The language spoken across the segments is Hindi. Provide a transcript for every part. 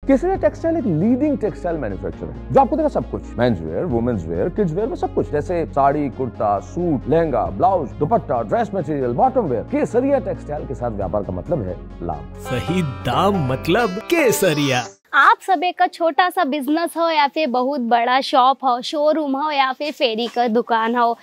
केसरिया टेक्सटाइल एक लीडिंग टेक्सटाइल मैन्युफैक्चरर है जो आपको देगा सब कुछ, men's wear, women's wear, kids wear में सब कुछ, जैसे sari, kurta, suit, lehenga, blouse, dupatta, dress material, bottom wear. Kesariya textile के साथ व्यापार का मतलब है लाभ। सही दाम मतलब केसरिया। आप सभी का छोटा सा बिजनेस हो या फिर बहुत बड़ा शॉप हो, शोरूम हो या फिर फेरी का दुकान हो,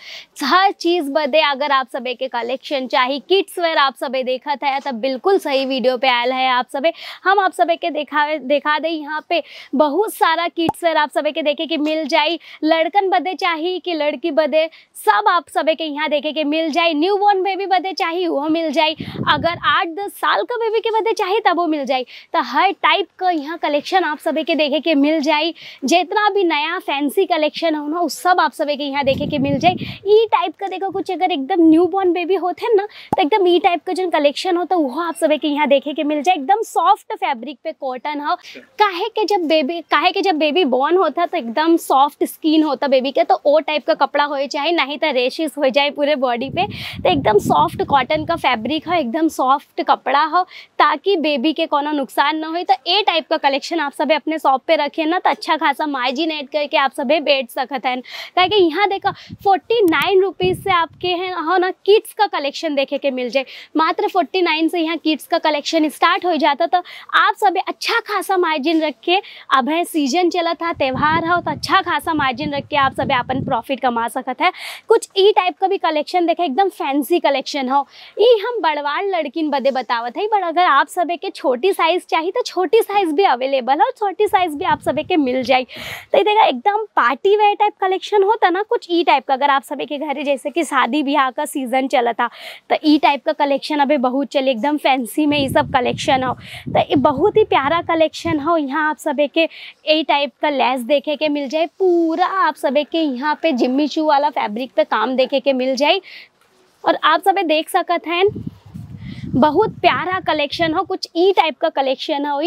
हर चीज़ बदे अगर आप सभी के कलेक्शन चाहिए, किड्स वेयर आप सभी देखा था तब बिल्कुल सही वीडियो पे आयल है। आप सभी हम आप सभी के दिखा दे यहाँ पे बहुत सारा किड्स वेयर आप सभी के देखे कि मिल जाए। लड़कन बदे चाहिए कि लड़की बदे, सब आप सभी के यहाँ देखे कि मिल जाए। न्यू बॉर्न बेबी बदे चाहिए वो मिल जाए, अगर 8-10 साल का बेबी के बदे चाहिए तब वो मिल जाए। तो हर टाइप का यहाँ कलेक्शन आप सभी के देखे के मिल जाए। जितना भी नया फैंसी कलेक्शन हो ना उस सब आप सभी के यहाँ देखे के मिल जाए। ई टाइप का देखो कुछ अगर एकदम न्यू बॉर्न बेबी होते हैं ना तो एकदम ई टाइप का जो कलेक्शन होता है वो आप सभी के यहाँ देखे के मिल जाए। एकदम सॉफ्ट फैब्रिक पे कॉटन हो, काहे के जब बेबी बॉर्न होता तो एकदम सॉफ्ट स्किन होता बेबी के, तो वो टाइप का कपड़ा हो चाहे, नहीं तो रेशेस हो जाए पूरे बॉडी पे। तो एकदम सॉफ्ट कॉटन का फैब्रिक हो, एकदम सॉफ्ट कपड़ा हो ताकि बेबी के कोनो नुकसान ना हो। तो ए टाइप का कलेक्शन आप सभी अपने शॉप पे रखिए ना तो अच्छा खासा मार्जिन ऐड करके आप सभी बेच सकते हैं। ताकि यहाँ देखो 49 रुपीज़ से आपके हैं हो ना किड्स का कलेक्शन देखे के मिल जाए। मात्र 49 से यहाँ किड्स का कलेक्शन स्टार्ट हो जाता। तो आप सभी अच्छा खासा मार्जिन रख के, अब है सीजन चला था, त्यौहार हो तो अच्छा खासा मार्जिन रख के आप सभी अपन प्रॉफिट कमा सकते हैं। कुछ ई टाइप का भी कलेक्शन देखे, एकदम फैंसी कलेक्शन हो। ये हम बड़वाड़ लड़किन बदे बतावत है, बट अगर आप सभी के छोटी साइज चाहिए तो छोटी साइज भी अवेलेबल है, छोटी साइज भी आप सभी के मिल जाए। तो देखा एकदम पार्टी वेयर टाइप कलेक्शन होता ना कुछ ई टाइप का, अगर आप सभी के घर जैसे कि शादी ब्याह का सीजन चला था तो ई टाइप का कलेक्शन अभी बहुत चले, एकदम फैंसी में ये सब कलेक्शन हो। तो ये बहुत ही प्यारा कलेक्शन हो। यहाँ आप सभी के ए टाइप का लेस देखे के मिल जाए, पूरा आप सभी के यहाँ पे जिम्मी चू वाला फैब्रिक पे काम देखे के मिल जाए। और आप सभी देख सकते हैं बहुत प्यारा कलेक्शन हो, कुछ ई टाइप का कलेक्शन हो।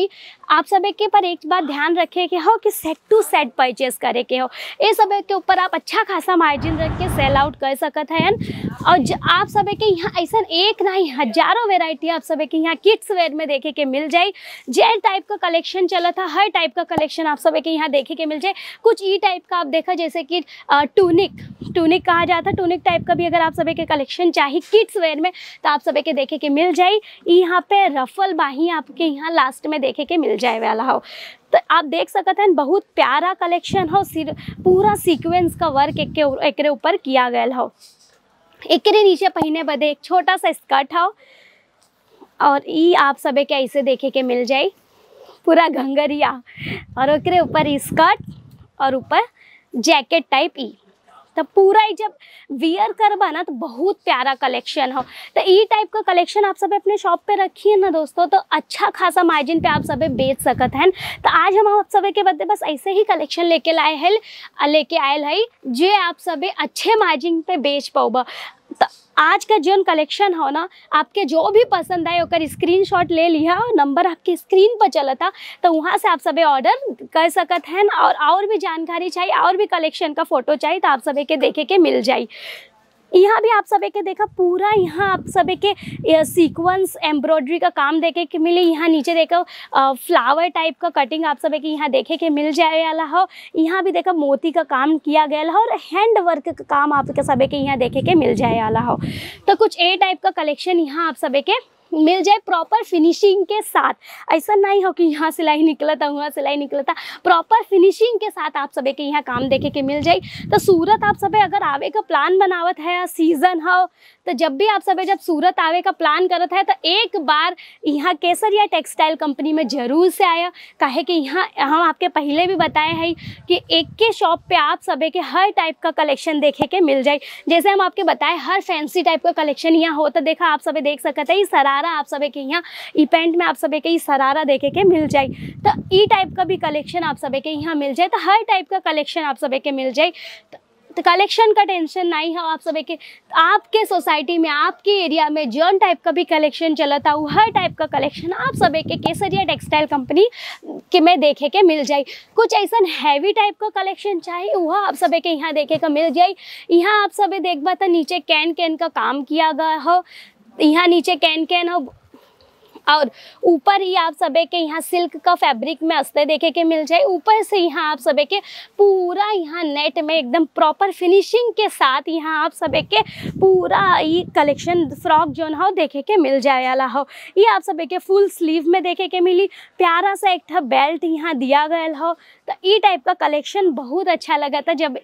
आप सभी के पर एक बात ध्यान रखे कि हो कि सेट टू सेट परचेस करे के हो, ये सब के ऊपर आप अच्छा खासा मार्जिन रख के सेल आउट कर सकते हैं। और आप सभी के यहाँ ऐसा एक नहीं हजारों वेराइटी आप सभी के यहाँ किड्स वेयर में देखे के मिल जाए। जे टाइप का कलेक्शन चला था हर टाइप का कलेक्शन आप सभी के यहाँ देखे के मिल जाए। कुछ ई टाइप का आप देखा जैसे कि टूनिक कहा जाता है, टूनिक टाइप का भी अगर आप सभी के कलेक्शन चाहिए किड्स वेयर में तो आप सभी के देखे के मिल जाए। यहाँ पे रफल बाही आपके यहाँ लास्ट में देखे के मिल जाए वाला हो। तो आप देख सकते हैं बहुत प्यारा कलेक्शन हो, पूरा सीक्वेंस का वर्क एक ऊपर किया गया हो। एक नीचे पहने बदे एक छोटा सा स्कर्ट हो और ये आप सभी के ऐसे देखे के मिल जाए पूरा घंगरिया और ओकरे ऊपर स्कर्ट और ऊपर जैकेट टाइप ई। तो पूरा ही जब वियर करबा ना तो बहुत प्यारा कलेक्शन हो। तो ई टाइप का कलेक्शन आप सब अपने शॉप पे रखिए ना दोस्तों, तो अच्छा खासा मार्जिन पे आप सब बेच सकते हैं। तो आज हम आप सब के बदले बस ऐसे ही कलेक्शन लेके आयल है जो आप सब अच्छे मार्जिन पे बेच पाओ। तो आज का जो कलेक्शन हो ना आपके जो भी पसंद आए ओकर स्क्रीनशॉट ले लिया और नंबर आपके स्क्रीन पर चला था तो वहाँ से आप सभी ऑर्डर कर सकते हैं। और भी जानकारी चाहिए और भी कलेक्शन का फोटो चाहिए तो आप सभी के देखे के मिल जाए। यहाँ भी आप सभी के देखा पूरा यहाँ आप सभी के सीक्वेंस एम्ब्रॉयडरी का काम देखे के मिले। यहाँ नीचे देखो फ्लावर टाइप का कटिंग आप सभी के यहाँ देखे के मिल जाए वाला हो। यहाँ भी देखो मोती का काम किया गया हो और हैंड वर्क का काम आपके सभी के यहाँ देखे के मिल जाए वाला हो। तो कुछ ए टाइप का कलेक्शन यहाँ आप सभी के मिल जाए प्रॉपर फिनिशिंग के साथ। ऐसा नहीं हो कि यहाँ सिलाई निकला था वहाँ सिलाई निकला था, प्रॉपर फिनिशिंग के साथ आप सभी के यहाँ काम देखे के मिल जाए। तो सूरत आप सभी अगर आवे का प्लान बनावत है सीजन हो तो जब भी आप सभी जब सूरत आवे का प्लान करत है तो एक बार यहाँ केसरिया टेक्सटाइल कंपनी में जरूर से आया। काहे कि यहाँ हम आपके पहले भी बताए हैं कि एक के शॉप पे आप सभी के हर टाइप का कलेक्शन देखे के मिल जाए। जैसे हम आपके बताए हर फैंसी टाइप का कलेक्शन यहाँ हो तो देखा आप सभी देख सकते हैं सरारा आप सभी के यहाँ ई पैंट में आप सभी के सरारा देखे के मिल जाए। तो ई टाइप का भी कलेक्शन आप सभी के यहाँ मिल जाए। तो हर टाइप का कलेक्शन आप सभी के मिल जाए। तो कलेक्शन का टेंशन नहीं है आप सभी के, आपके सोसाइटी में आपके एरिया में जो टाइप का भी कलेक्शन चला था वो हर टाइप का कलेक्शन आप सभी के केसरिया टेक्सटाइल कंपनी के में देखे के मिल जाए। कुछ ऐसा हैवी टाइप का कलेक्शन चाहिए वह आप सभी के यहाँ देखे का मिल जाए। यहाँ आप सभी देखबा तो नीचे कैन का काम किया गया हो, यहाँ नीचे कैन हो और ऊपर ही आप सबे के यहाँ सिल्क का फैब्रिक में अस्ते देखे के मिल जाए। ऊपर से यहाँ आप सबे के पूरा यहाँ नेट में एकदम प्रॉपर फिनिशिंग के साथ यहाँ आप सबे के पूरा ये कलेक्शन फ्रॉक जो हो देखे के मिल जाए वाला हो। ये आप सबे के फुल स्लीव में देखे के मिली, प्यारा सा एक था बेल्ट यहाँ दिया गया हो। तो ये टाइप का कलेक्शन बहुत अच्छा लगा था। जब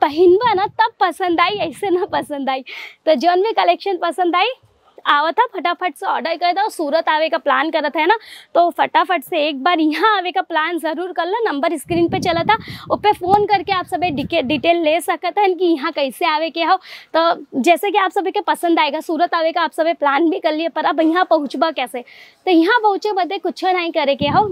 पहनबा ना तब पसंद आई, ऐसे ना पसंद आई। तो जौन भी कलेक्शन पसंद आई आवा था फटाफट से ऑर्डर कर दो। सूरत आवे का प्लान करत है ना तो फटाफट से एक बार यहाँ आवे का प्लान ज़रूर कर लो। नंबर स्क्रीन पे चला था, उस पर फ़ोन करके आप सभी डिटेल ले सकते हैं कि यहाँ कैसे आवे के हो। तो जैसे कि आप सभी के पसंद आएगा सूरत आवे का आप सभी प्लान भी कर लिए, पर अब यहाँ पहुँचबा कैसे। तो यहाँ पहुँचे बदे कुछ नहीं करे के हो।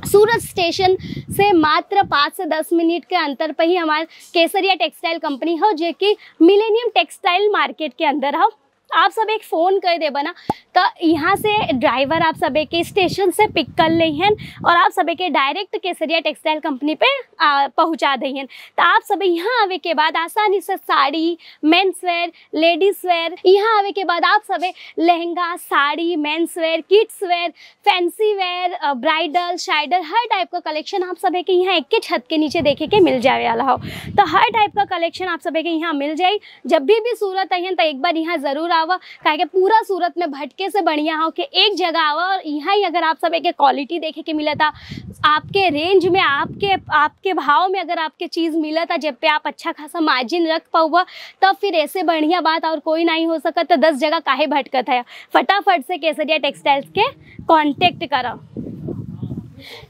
सूरत स्टेशन से मात्र 5 से 10 मिनट के अंतर पर ही हमारे केसरिया टेक्सटाइल कंपनी हो, जो कि मिलेनियम टेक्सटाइल मार्केट के अंदर हो। आप सब एक फ़ोन कर दे बना तो यहाँ से ड्राइवर आप सब के स्टेशन से पिक कर ले हैं और आप सब के डायरेक्ट केसरिया टेक्सटाइल कंपनी पे पहुँचा दे हैं। तो आप सब यहाँ आवे के बाद आसानी से sari, men's wear, ladies wear, यहाँ आवे के बाद आप सब lehenga, sari, men's wear, kids wear, fancy wear, bridal, शाइडल, हर टाइप का कलेक्शन आप सब के यहाँ एक के छत के नीचे देखे के मिल जाए वाला हो। तो हर टाइप का कलेक्शन आप सब के यहाँ मिल जाए। जब भी सूरत आई हैं तो एक बार यहाँ ज़रूर आवा, काहे पूरा सूरत में भटके से बढ़िया हो कि एक जगह आवा और यहाँ ही अगर आप सब एक क्वालिटी देखे के मिला था, आपके रेंज में, आपके भाव में अगर आपके चीज़ मिला था जब पे आप अच्छा खासा मार्जिन रख पाऊगा, तब फिर ऐसे बढ़िया बात और कोई नहीं हो सका। तो 10 जगह काहे भटकत है। फटाफट से केसरिया टेक्सटाइल्स के कांटेक्ट करो।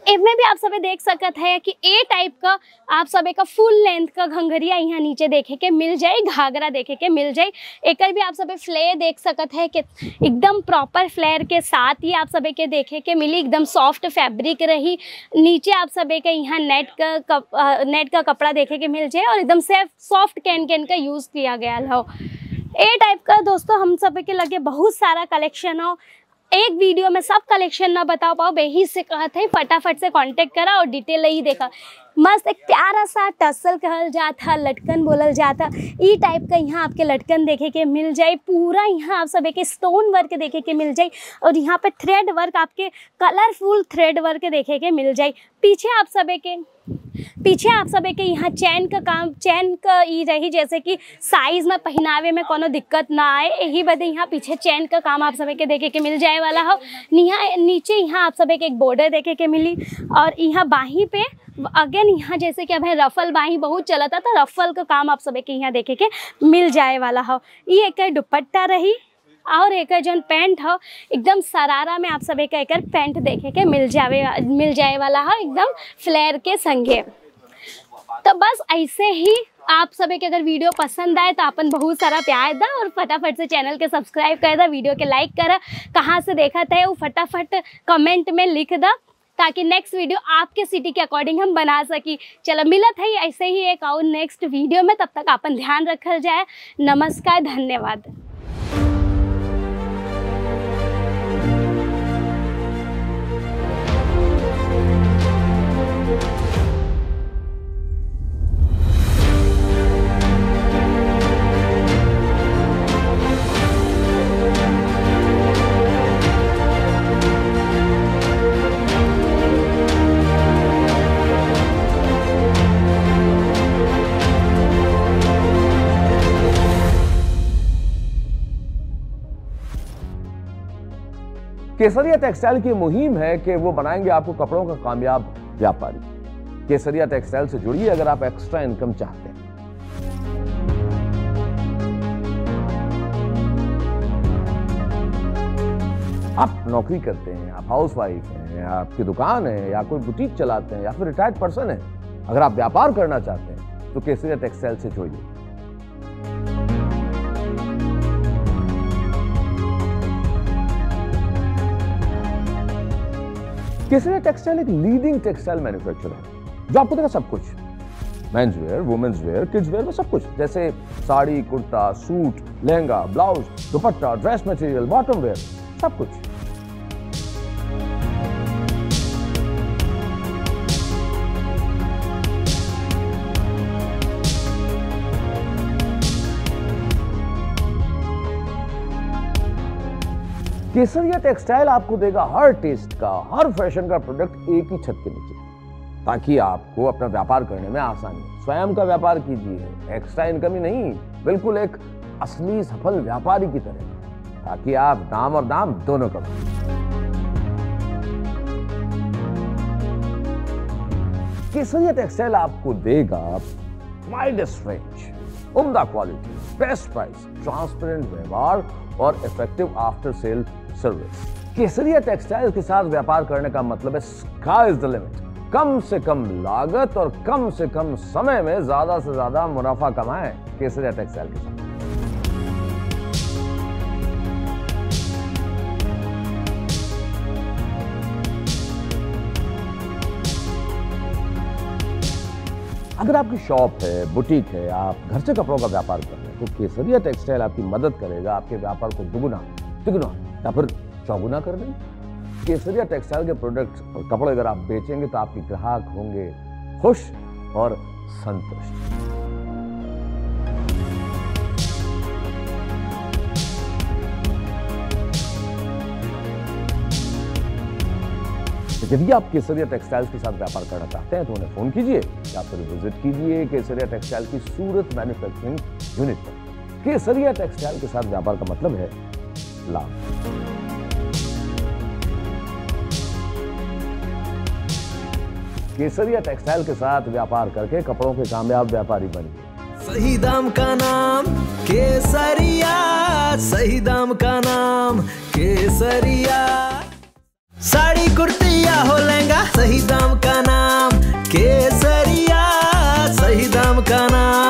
इसमें भी आप सभी देख सकते हैं कि ए टाइप का आप सभी का फुल लेंथ का घंघरिया यहाँ नीचे देखे के मिल जाए, घाघरा देखे के मिल जाए। एक भी आप सभी फ्लेयर देख सकते हैं कि एकदम प्रॉपर फ्लेयर के साथ ही आप सभी के देखे के मिली। एकदम सॉफ्ट फैब्रिक रही, नीचे आप सभी के यहाँ नेट का कपड़ा देखे के मिल जाए और एकदम से सॉफ्ट कैन का यूज़ किया गया हो। ए टाइप का दोस्तों हम सभी के लगे बहुत सारा कलेक्शन हो। एक वीडियो में सब कलेक्शन ना बता पाओ, बेही से कहते हैं फटाफट से कांटेक्ट करा और डिटेल ही देखा। मस्त एक प्यारा सा टसल कहल जाता, लटकन बोलल जाता, ई टाइप का यहाँ आपके लटकन देखे के मिल जाए। पूरा यहाँ आप सब एक स्टोन वर्क देखे के मिल जाए और यहाँ पे थ्रेड वर्क, आपके कलरफुल थ्रेड वर्क देखे के मिल जाए। पीछे आप सब के यहाँ चैन का ई रही, जैसे कि साइज में पहनावे में कोनो दिक्कत ना आए, यही बदे यहाँ पीछे चैन का काम आप सब के देखे के मिल जाए वाला हो। नीचे यहाँ आप सब एक बॉर्डर देखे के मिली और यहाँ बाही पे अगेन यहाँ जैसे कि अभी रफल बाही बहुत चला था, तो रफल का काम आप सब के यहाँ देखे के मिल जाए वाला हो। ये एक दुपट्टा रही और एक जौन पैंट हो एकदम सरारा में आप सब एक पैंट देखे के मिल जाए वाला हो, एकदम फ्लेयर के संगे। तो बस ऐसे ही आप सभी के अगर वीडियो पसंद आए तो अपन बहुत सारा प्यार दा और फटाफट से चैनल के सब्सक्राइब कर दा, वीडियो के लाइक करा, कहाँ से देखा था वो फटाफट कमेंट में लिख दा, ताकि नेक्स्ट वीडियो आपके सिटी के अकॉर्डिंग हम बना सकी। चलो मिलत है ऐसे ही एक और नेक्स्ट वीडियो में, तब तक अपन ध्यान रखल जाए। नमस्कार, धन्यवाद। केसरिया टेक्सटाइल की मुहिम है कि वो बनाएंगे आपको कपड़ों का कामयाब व्यापारी। केसरिया टेक्सटाइल से जुड़िए अगर आप एक्स्ट्रा इनकम चाहते हैं। आप नौकरी करते हैं, आप हाउसवाइफ हैं, आपकी दुकान है या कोई बुटीक चलाते हैं या फिर रिटायर्ड पर्सन है, अगर आप व्यापार करना चाहते हैं तो केसरिया टेक्सटाइल से जुड़िए। केसरिया टेक्सटाइल एक लीडिंग टेक्सटाइल मैन्युफैक्चरर है जो आपको देगा सब कुछ, men's wear, women's wear, kids wear में सब कुछ, जैसे sari, kurta, suit, lehenga, blouse, dupatta, dress material, bottom wear, सब कुछ। केसरिया टेक्सटाइल आपको देगा हर टेस्ट का, हर फैशन का प्रोडक्ट एक ही छत के नीचे, ताकि आपको अपना व्यापार करने में आसानी हो। स्वयं का व्यापार कीजिए, एक्स्ट्रा इनकम ही नहीं, बिल्कुल एक असली सफल व्यापारी की तरह, ताकि आप नाम और दाम दोनों कमाएं। केसरिया टेक्सटाइल आपको देगा वाइडेस्ट रेंज, उम्दा क्वालिटी, बेस्ट प्राइस, ट्रांसपेरेंट व्यवहार और इफेक्टिव आफ्टर सेल सर्विस। केसरिया टेक्सटाइल के साथ व्यापार करने का मतलब है स्काई इज द लिमिट। कम से कम लागत और कम से कम समय में ज्यादा से ज्यादा मुनाफा कमाएं केसरिया टेक्सटाइल के साथ। अगर आपकी शॉप है, बुटीक है, आप घर से कपड़ों का व्यापार कर रहे हैं, तो केसरिया टेक्सटाइल आपकी मदद करेगा आपके व्यापार को दुगुना, तिगुना या फिर चौगुना कर दें। केसरिया टेक्सटाइल के प्रोडक्ट्स और कपड़े अगर आप बेचेंगे तो आपके ग्राहक होंगे खुश और संतुष्ट। यदि आप केसरिया टेक्सटाइल्स के साथ व्यापार करना चाहते हैं तो उन्हें फोन कीजिए या फिर विजिट कीजिए केसरिया टेक्सटाइल की सूरत मैन्युफैक्चरिंग यूनिट पर। केसरिया टेक्सटाइल के साथ व्यापार का मतलब है लाभ। केसरिया टेक्सटाइल के साथ व्यापार करके कपड़ों के कामयाब व्यापारी बनिए। सही दाम का नाम केसरिया, सही दाम का नाम केसरिया। साड़ी कुर्ती या हो लहंगा, सही दाम का नाम केसरिया, सही दाम का नाम